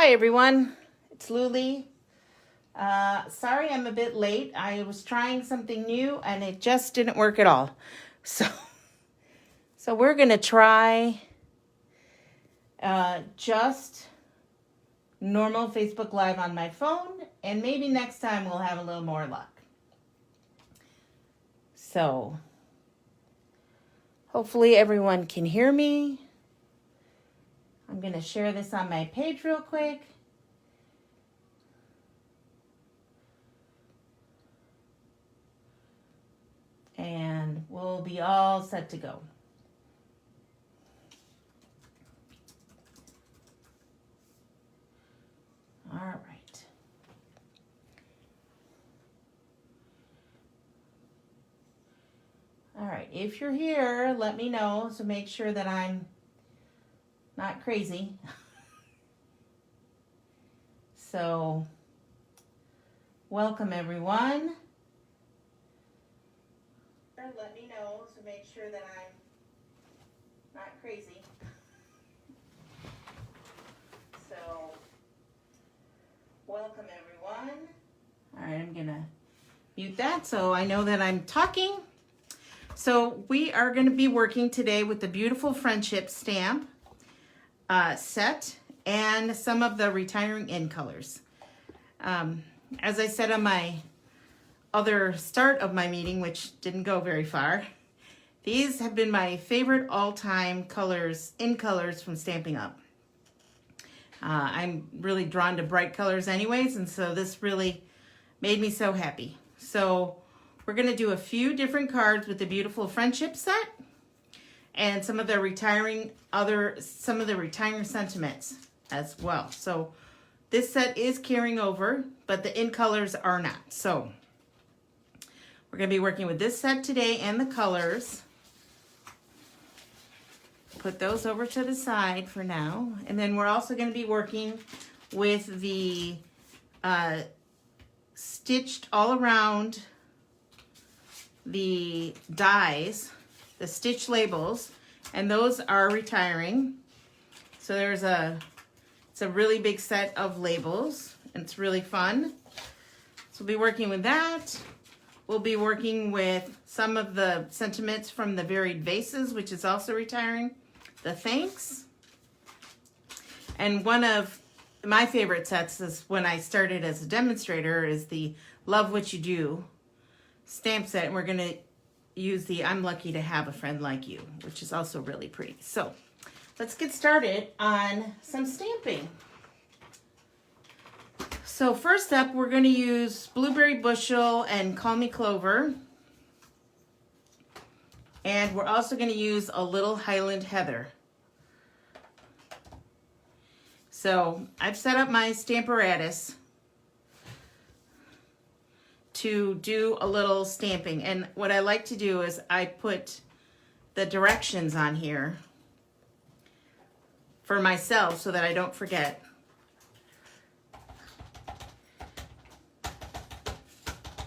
Hi everyone, it's Luli. Sorry I'm a bit late. I was trying something new and it just didn't work at all. So we're gonna try just normal Facebook Live on my phone, and maybe next time we'll have a little more luck. So hopefully everyone can hear me. I'm gonna share this on my page real quick. And we'll be all set to go. All right. All right, if you're here, let me know to make sure that I'm not crazy. So, welcome everyone. Let me know to make sure that I'm not crazy. So, welcome everyone. All right, I'm gonna mute that so I know that I'm talking. So we are going to be working today with the beautiful friendship stamp set and some of the retiring in colors. As I said on my other start of my meeting, which didn't go very far, these have been my favorite all-time colors, in colors from Stampin' Up. I'm really drawn to bright colors anyways, and so this really made me so happy. So we're going to do a few different cards with the beautiful friendship set and some of the retiring sentiments as well. So this set is carrying over, but the in colors are not. So we're going to be working with this set today and the colors. Put those over to the side for now. And then we're also going to be working with the stitched all around the dies, the stitch labels, and those are retiring. So it's a really big set of labels, and it's really fun. So we'll be working with that. We'll be working with some of the sentiments from the varied vases, which is also retiring. The thanks. And one of my favorite sets is when I started as a demonstrator is the Love What You Do stamp set. And we're going to use the I'm Lucky to Have a Friend Like You, which is also really pretty. So let's get started on some stamping. So first up, we're going to use Blueberry Bushel and Call Me Clover. And we're also going to use a little Highland Heather. So I've set up my Stamparatus to do a little stamping. And what I like to do is I put the directions on here for myself so that I don't forget.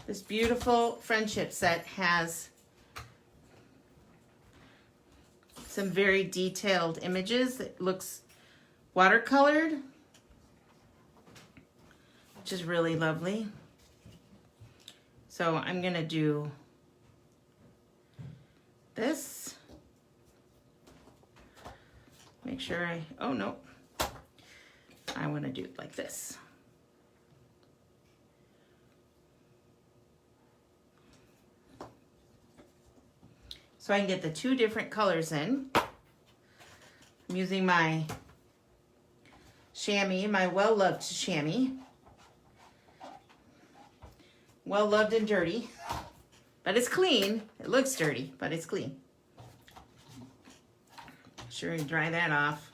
This beautiful friendship set has some very detailed images. It looks watercolored, which is really lovely. So I'm gonna do this. Make sure oh no, I wanna do it like this. So I can get the two different colors in. I'm using my chamois, my well-loved chamois. Well-loved and dirty, but it's clean. It looks dirty, but it's clean. Sure, you dry that off.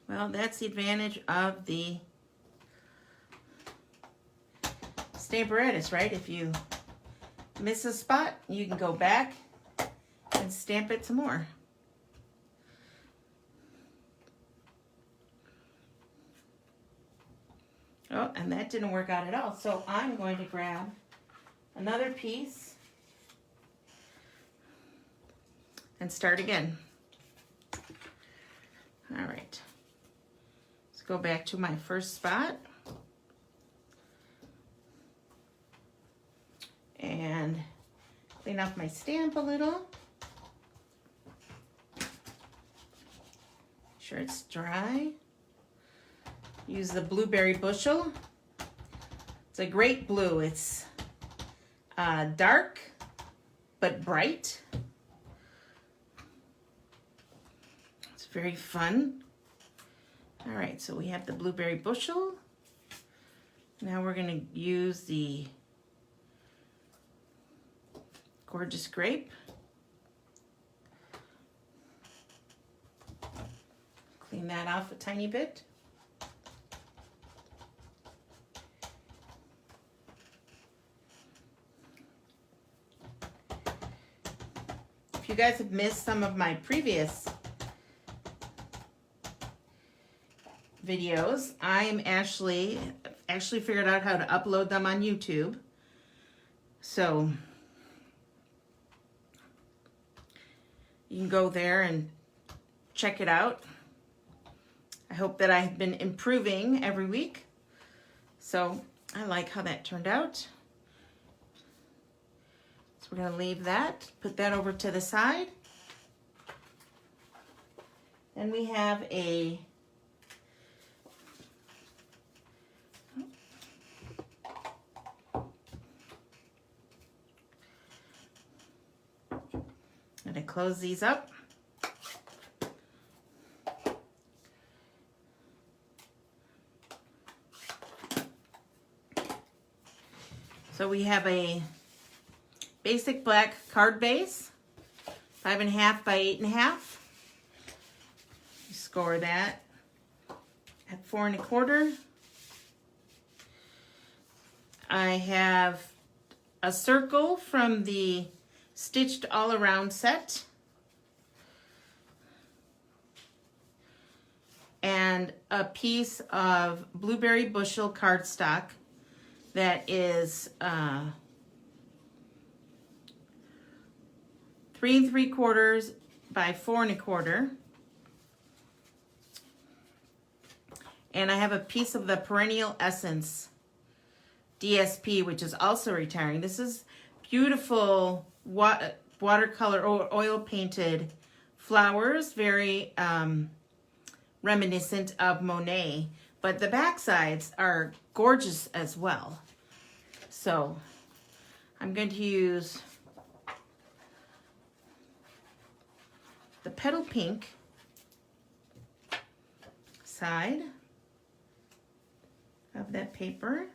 Well, that's the advantage of the Stamparatus, right? If you miss a spot, you can go back and stamp it some more. Oh, and that didn't work out at all. So I'm going to grab another piece and start again. All right. Let's go back to my first spot. And clean off my stamp a little. Make sure it's dry. Use the blueberry bushel. It's a great blue. It's dark but bright. It's very fun. All right, so we have the blueberry bushel. Now we're going to use the gorgeous grape. Clean that off a tiny bit. If you guys have missed some of my previous videos, I am actually figured out how to upload them on YouTube. So you can go there and check it out. I hope that I've been improving every week. So I like how that turned out. So we're going to leave that, put that over to the side. Then we have a I'm going to close these up. So we have a basic black card base, 5.5 by 8.5. You score that at 4 1/4. I have a circle from the Stitched All Around set, and a piece of blueberry bushel cardstock that is 3 3/4 by 4 1/4. And I have a piece of the Perennial Essence DSP, which is also retiring. This is beautiful watercolor or oil painted flowers, very reminiscent of Monet, but the back sides are gorgeous as well. So I'm going to use the petal pink side of that paper.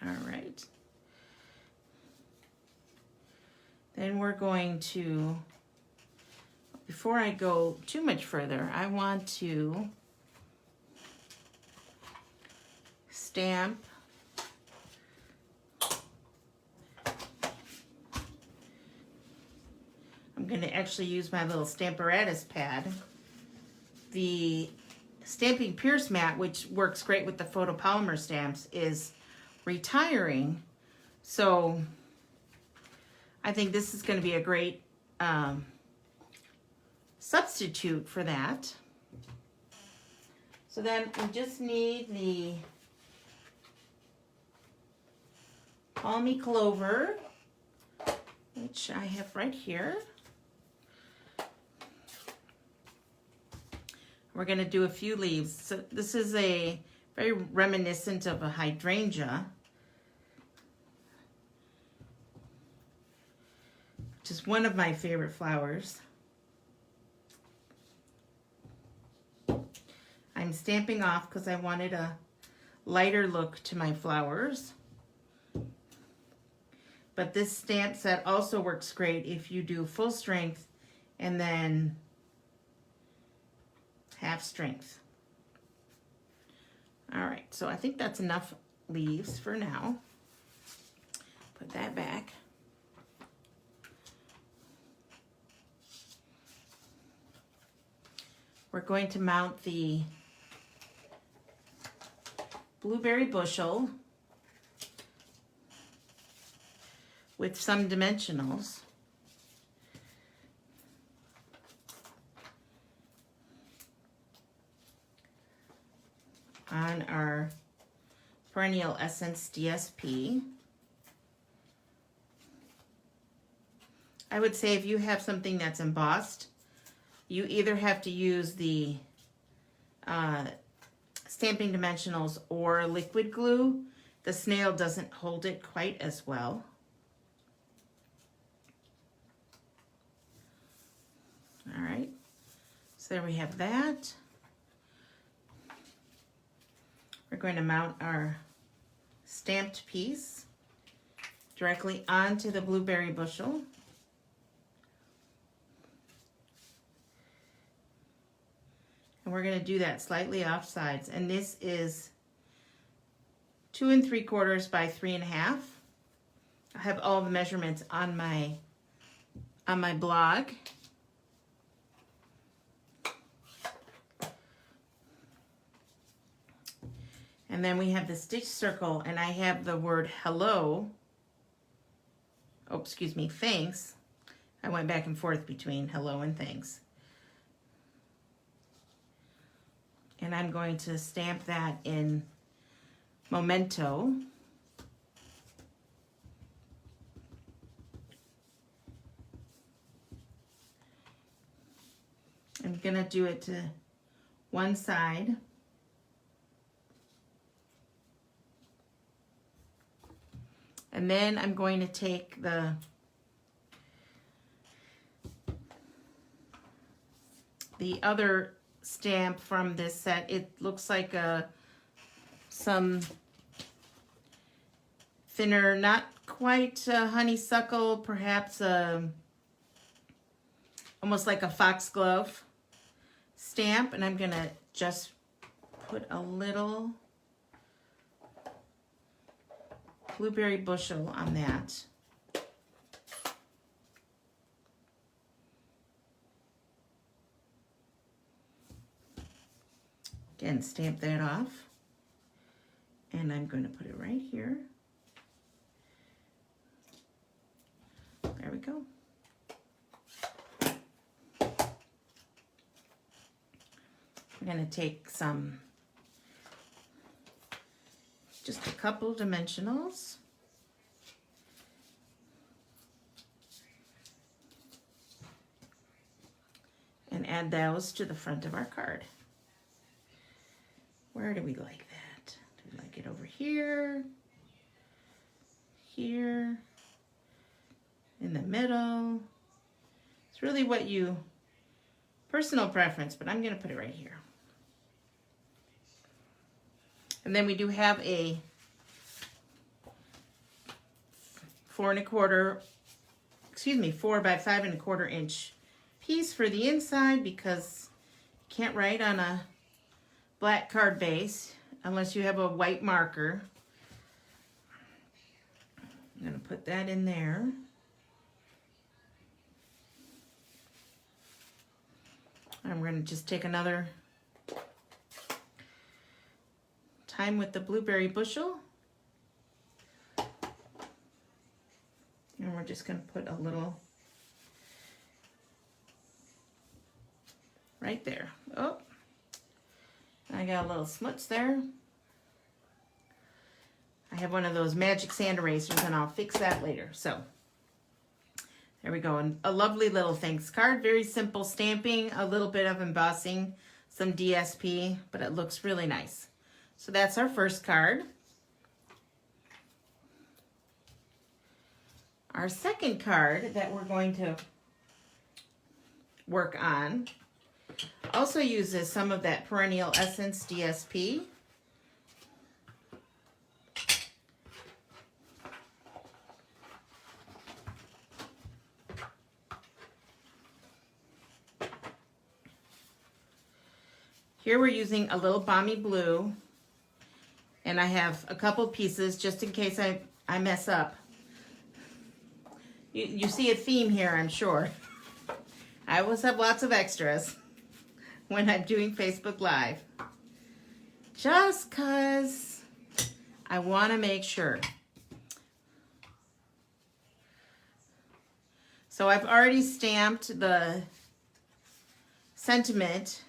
All right. Then we're going to, before I go too much further, I want to stamp I'm going to actually use my little Stamparatus pad. The Stamping Pierce mat, which works great with the photopolymer stamps, is retiring. So I think this is going to be a great substitute for that. So then we just need the Palmy Clover, which I have right here. We're going to do a few leaves. So this is a very reminiscent of a hydrangea, which is one of my favorite flowers. I'm stamping off because I wanted a lighter look to my flowers. But this stamp set also works great if you do full strength and then half strength. All right, so I think that's enough leaves for now. Put that back. We're going to mount the blueberry bushel with some dimensionals. On our Perennial Essence DSP. I would say if you have something that's embossed, you either have to use the stamping dimensionals or liquid glue. The snail doesn't hold it quite as well. All right, so there we have that. We're going to mount our stamped piece directly onto the blueberry bushel. And we're going to do that slightly off sides. And this is 2 3/4 by 3 1/2. I have all the measurements on my blog. And then we have the stitch circle, and I have the word hello. Oh, excuse me, thanks. I went back and forth between hello and thanks. And I'm going to stamp that in Memento. I'm gonna do it to one side. And then I'm going to take the other stamp from this set. It looks like some thinner, not quite honeysuckle, perhaps almost like a foxglove stamp. And I'm gonna just put a little blueberry bushel on that. Again, stamp that off. And I'm going to put it right here. There we go. We're going to take just a couple dimensionals. And add those to the front of our card. Where do we like that? Do we like it over here? Here? In the middle? It's really what you, personal preference, but I'm gonna put it right here. And then we do have a 4 by 5 1/4 inch piece for the inside, because you can't write on a black card base unless you have a white marker. I'm gonna put that in there. I'm gonna just take another time with the blueberry bushel. And we're just gonna put a little right there. Oh, I got a little smuts there. I have one of those magic sand erasers and I'll fix that later. So there we go. And a lovely little thanks card. Very simple stamping, a little bit of embossing, some DSP, but it looks really nice. So that's our first card. Our second card that we're going to work on also uses some of that Perennial Essence DSP. Here we're using a little balmy blue, and I have a couple pieces just in case I mess up. You see a theme here, I'm sure. I always have lots of extras when I'm doing Facebook Live. Just because I want to make sure. So I've already stamped the sentiment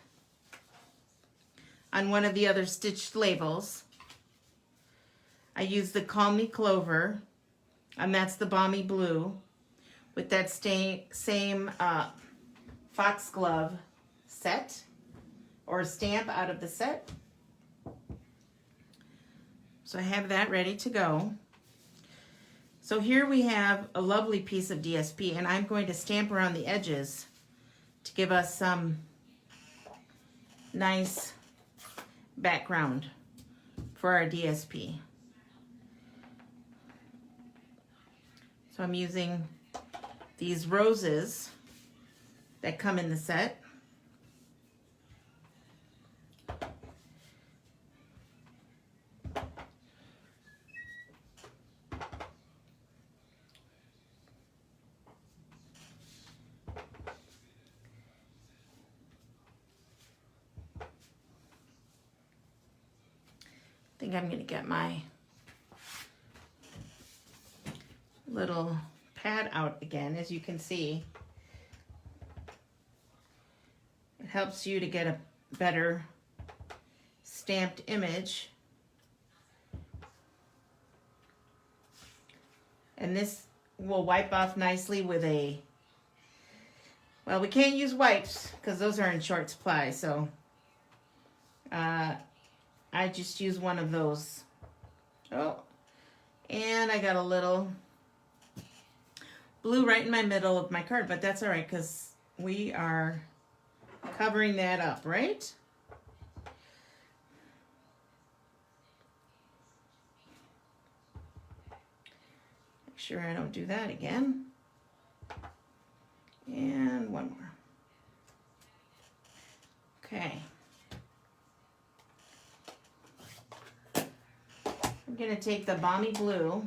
on one of the other stitched labels. I used the Call Me Clover, and that's the Balmy Blue, with that same foxglove set, or stamp out of the set. So I have that ready to go. So here we have a lovely piece of DSP, and I'm going to stamp around the edges to give us some nice background for our DSP. So I'm using these roses that come in the set. I think I'm going to get my little pad out again. As you can see, it helps you to get a better stamped image. And this will wipe off nicely with a, well, we can't use wipes because those are in short supply, so I just use one of those. Oh, and I got a little blue right in my middle of my card, but that's all right because we are covering that up, right? Make sure I don't do that again. And one more. Okay. I'm going to take the Balmy Blue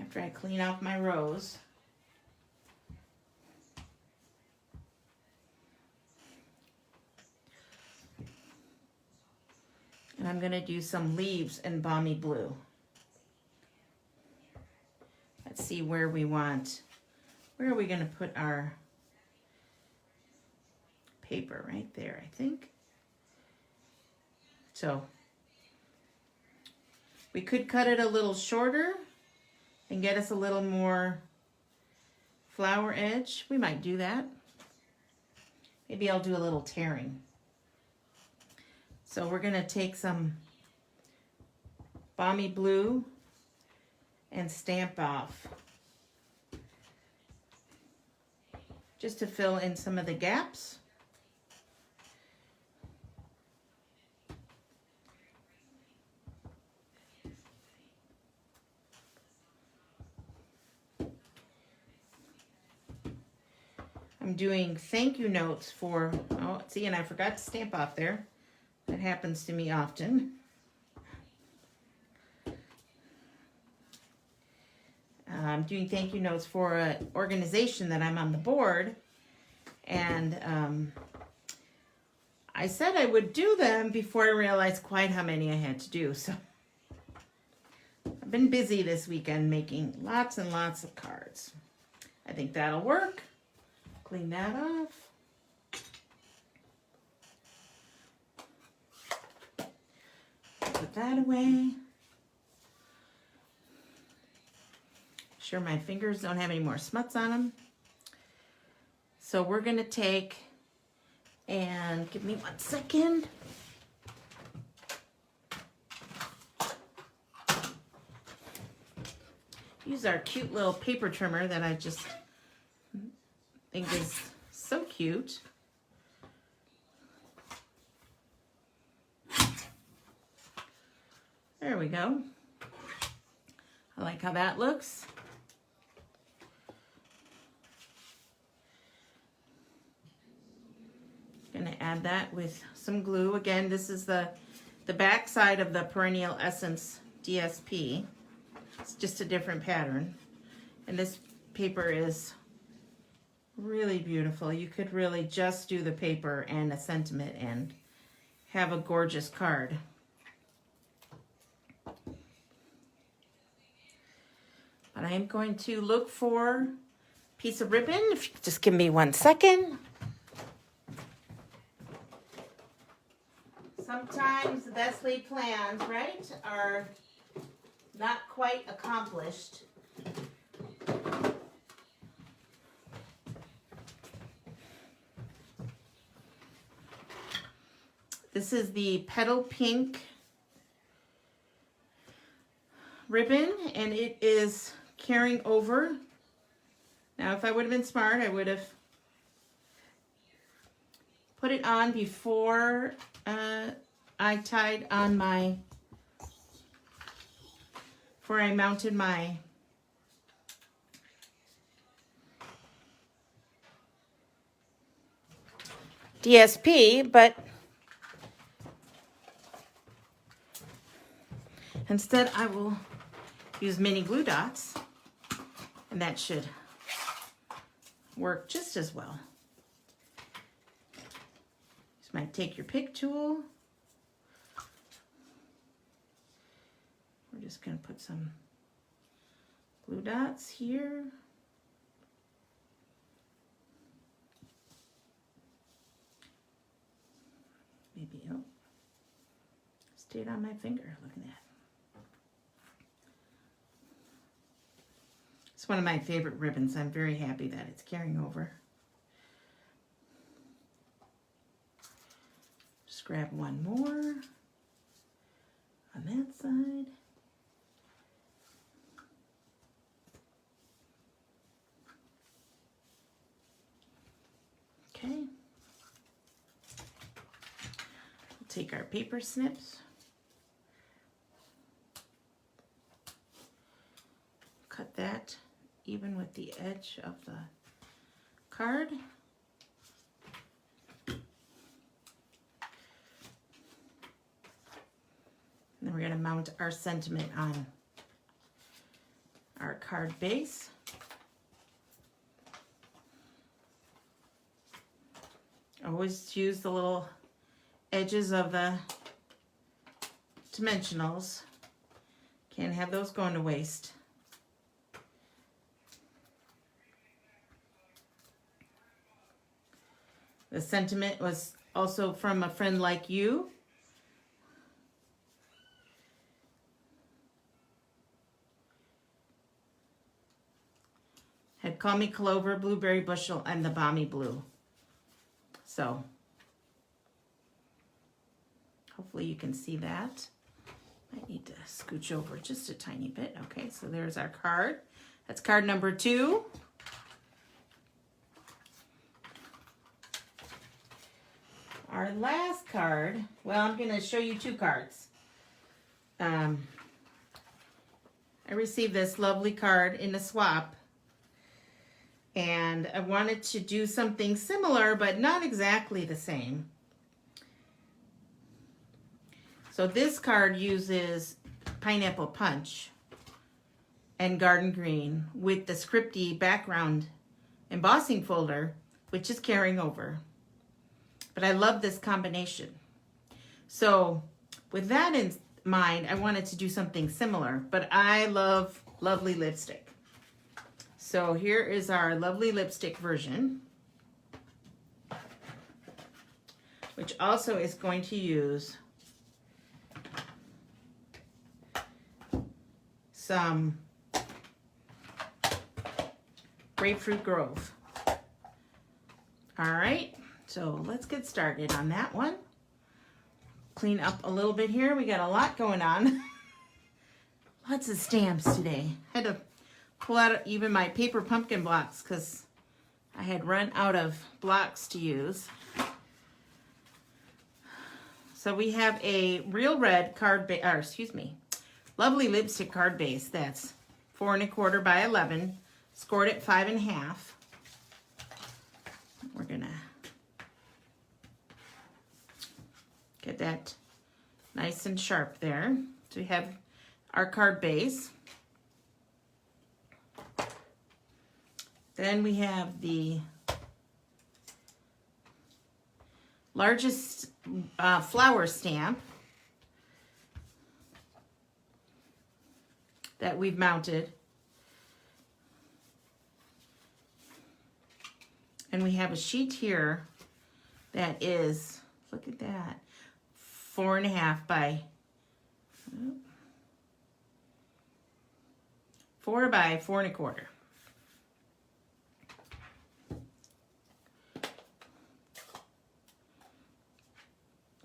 after I clean off my rose. And I'm going to do some leaves in Balmy Blue. Let's see where we want, where are we going to put our paper? Right there, I think. So we could cut it a little shorter and get us a little more flower edge. We might do that. Maybe I'll do a little tearing. So we're going to take some Balmy Blue and stamp off just to fill in some of the gaps. I'm doing thank you notes for, oh, see, and I forgot to stamp off there. That happens to me often. I'm doing thank you notes for an organization that I'm on the board, and I said I would do them before I realized quite how many I had to do. So I've been busy this weekend making lots and lots of cards. I think that'll work. Clean that off. Put that away. Sure my fingers don't have any more smuts on them. So we're going to take, and give me 1 second. Use our cute little paper trimmer that I just think is so cute. There we go. I like how that looks. Gonna add that with some glue. Again, this is the back side of the Perennial Essence DSP It's just a different pattern. And this paper is really beautiful. You could really just do the paper and a sentiment and have a gorgeous card. But I am going to look for a piece of ribbon. If you could just give me 1 second. Sometimes the best laid plans, right, are not quite accomplished. This is the Petal Pink ribbon, and it is carrying over. Now, if I would have been smart, I would have put it on before I tied on my, before I mounted my DSP, but instead I will use mini glue dots, and that should work just as well. Just might take your pick tool. We're just going to put some glue dots here. Maybe, oh, stayed on my finger. Look at that. It's one of my favorite ribbons. I'm very happy that it's carrying over. Just grab one more on that side. Okay. We'll take our paper snips. Cut that even with the edge of the card. And then we're going to mount our sentiment on our card base. Always use the little edges of the dimensionals. Can't have those going to waste. The sentiment was also from a friend like you. Had Call Me Clover, Blueberry Bushel, and the Balmy Blue. So, hopefully you can see that. I need to scooch over just a tiny bit. Okay, so there's our card. That's card number 2. Our last card, well, I'm going to show you 2 cards. I received this lovely card in a swap, and I wanted to do something similar, but not exactly the same. So this card uses Pineapple Punch and Garden Green with the scripty background embossing folder, which is carrying over. But I love this combination. So with that in mind, I wanted to do something similar, but I love Lovely Lipstick. So here is our Lovely Lipstick version, which also is going to use some Grapefruit Grove. All right. So let's get started on that one. Clean up a little bit here. We got a lot going on. Lots of stamps today. Had to pull out even my paper pumpkin blocks because I had run out of blocks to use. So we have a Real Red card base, or excuse me, Lovely Lipstick card base that's 4 1/4 by 11, scored at 5 1/2. We're gonna get that nice and sharp there. So we have our card base. Then we have the largest flower stamp that we've mounted. And we have a sheet here that is, look at that, 4.5 by 4 by 4.25.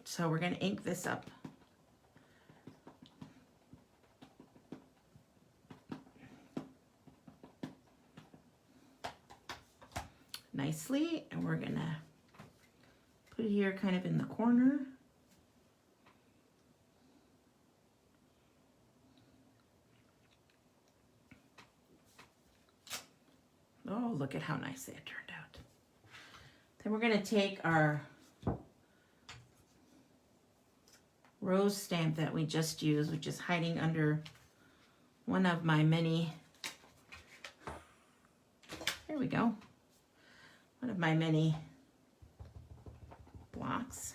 So we're going to ink this up. Nicely, and we're going to put it here kind of in the corner. Oh, look at how nice that turned out. Then we're going to take our rose stamp that we just used, which is hiding under one of my many, there we go, one of my many blocks.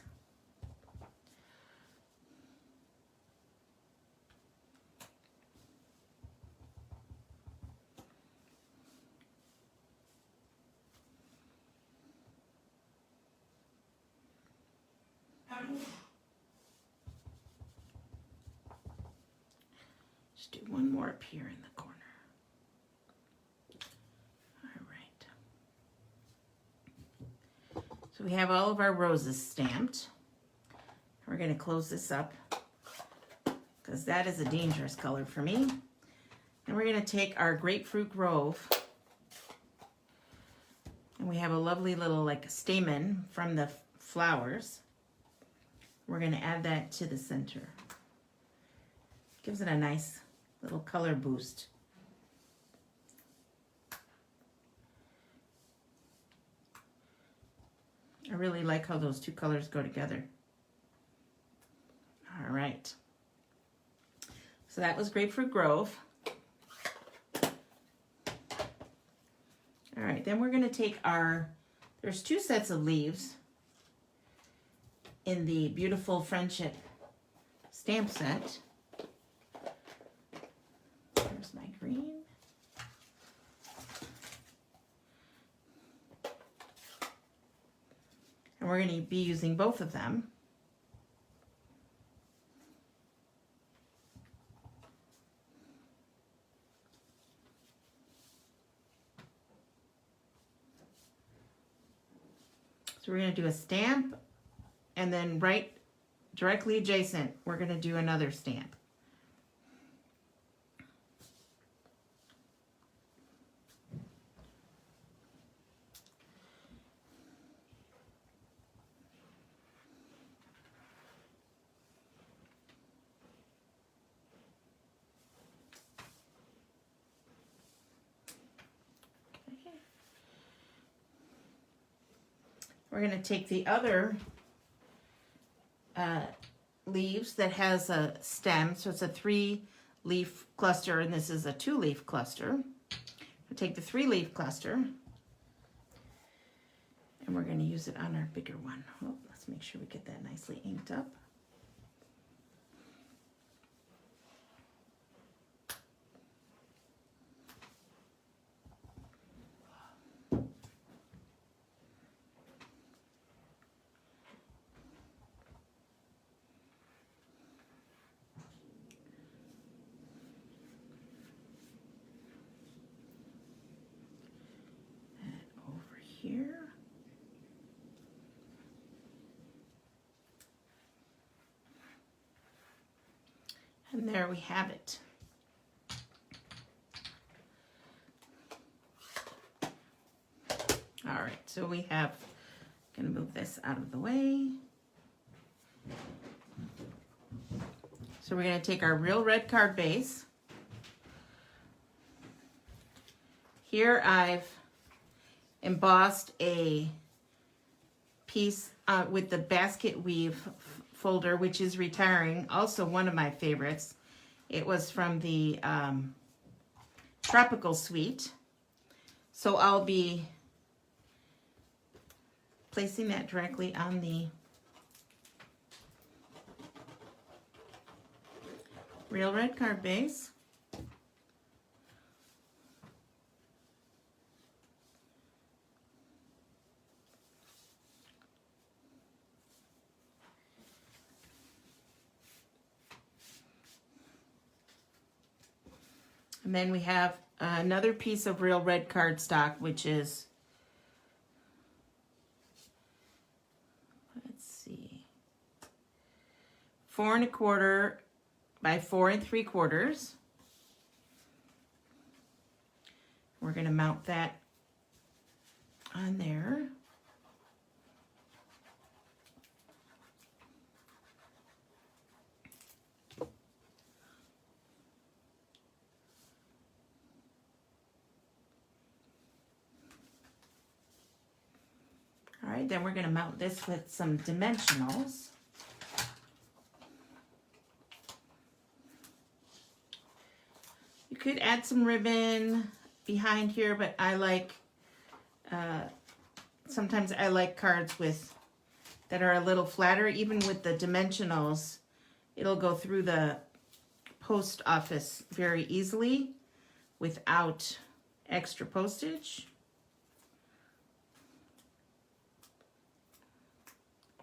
Just do one more up here in the corner. All right. So we have all of our roses stamped. We're going to close this up because that is a dangerous color for me. And we're going to take our Grapefruit Grove, and we have a lovely little like stamen from the flowers. We're going to add that to the center. Gives it a nice little color boost. I really like how those two colors go together. All right. So that was Grapefruit Grove. All right, then we're going to take our, there's 2 sets of leaves in the Beautiful Friendship stamp set. There's my green. And we're going to be using both of them. So we're going to do a stamp, and then right directly adjacent, we're going to do another stamp. We're going to take the other leaves that has a stem, so it's a 3-leaf cluster, and this is a 2-leaf cluster. We'll take the 3-leaf cluster, and we're going to use it on our bigger one. Oh, let's make sure we get that nicely inked up. Here. And there we have it. All right, so we have, gonna move this out of the way. So we're gonna take our real red card base. Here I've embossed a piece with the basket weave folder, which is retiring, also one of my favorites. It was from the Tropical Suite. So I'll be placing that directly on the real red card base. And then we have another piece of real red cardstock, which is, let's see, 4 1/4 by 4 3/4. We're going to mount that on there. All right, then we're going to mount this with some dimensionals. You could add some ribbon behind here, but I like, sometimes I like cards that are a little flatter. Even with the dimensionals, it'll go through the post office very easily without extra postage.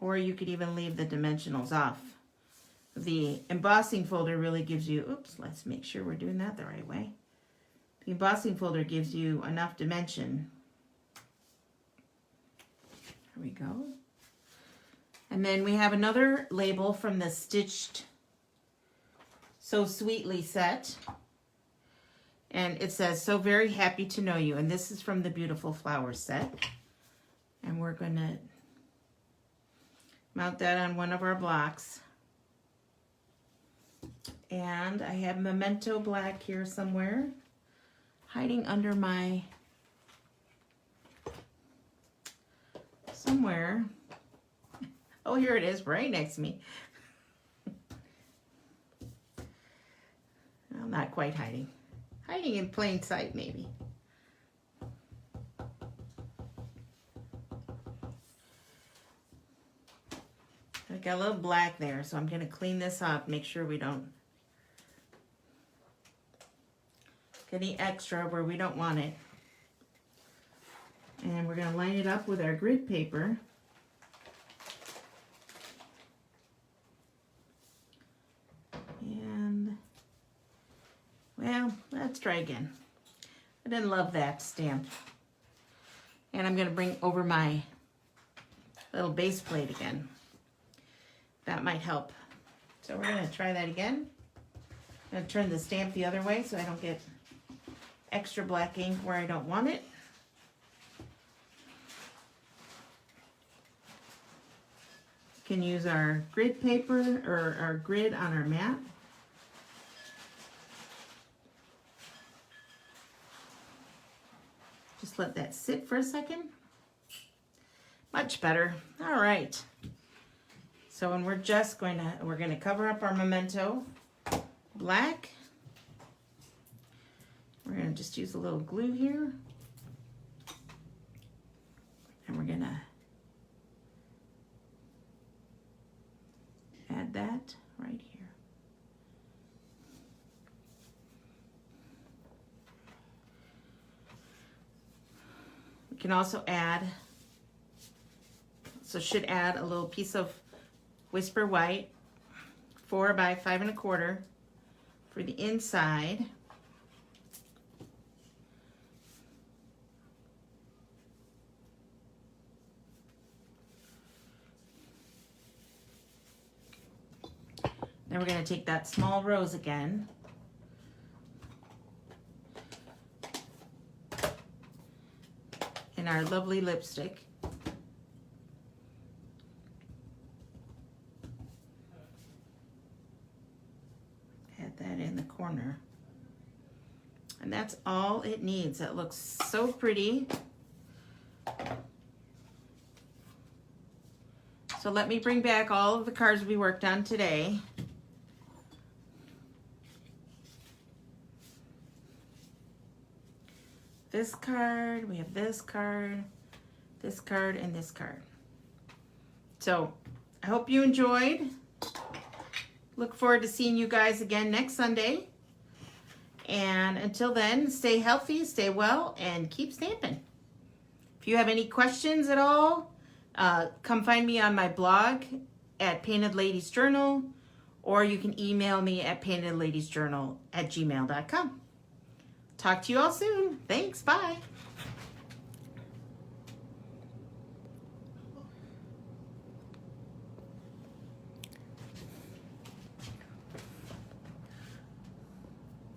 Or you could even leave the dimensionals off. The embossing folder really gives you, oops, let's make sure we're doing that the right way. The embossing folder gives you enough dimension. There we go. And then we have another label from the Stitched So Sweetly set. And it says, "So very happy to know you." And this is from the Beautiful Flowers set. And we're going to mount that on one of our blocks. And I have Memento Black here somewhere, hiding under my, somewhere. Oh, here it is, right next to me. Well, not quite hiding. Hiding in plain sight, maybe. I got a little black there, so I'm going to clean this up, make sure we don't get any extra where we don't want it. And we're going to line it up with our grid paper. And, well, let's try again. I didn't love that stamp. And I'm going to bring over my little base plate again. That might help. So we're going to try that again. I'm going to turn the stamp the other way so I don't get extra black ink where I don't want it. You can use our grid paper or our grid on our mat. Just let that sit for a second. Much better. All right. So, and we're going to cover up our Memento Black. We're going to just use a little glue here. And we're going to add that right here. We can also add, so should add a little piece of Whisper White, 4 by 5 1/4 for the inside. Then we're going to take that small rose again. And our lovely lipstick. That in the corner, and that's all it needs. It looks so pretty. So let me bring back all of the cards we worked on today. this card, we have this card, and this card. So I hope you enjoyed. Look forward to seeing you guys again next Sunday. And until then, stay healthy, stay well, and keep stamping. If you have any questions at all, come find me on my blog at Painted Ladies Journal, or you can email me at paintedladiesjournal@gmail.com. Talk to you all soon. Thanks. Bye.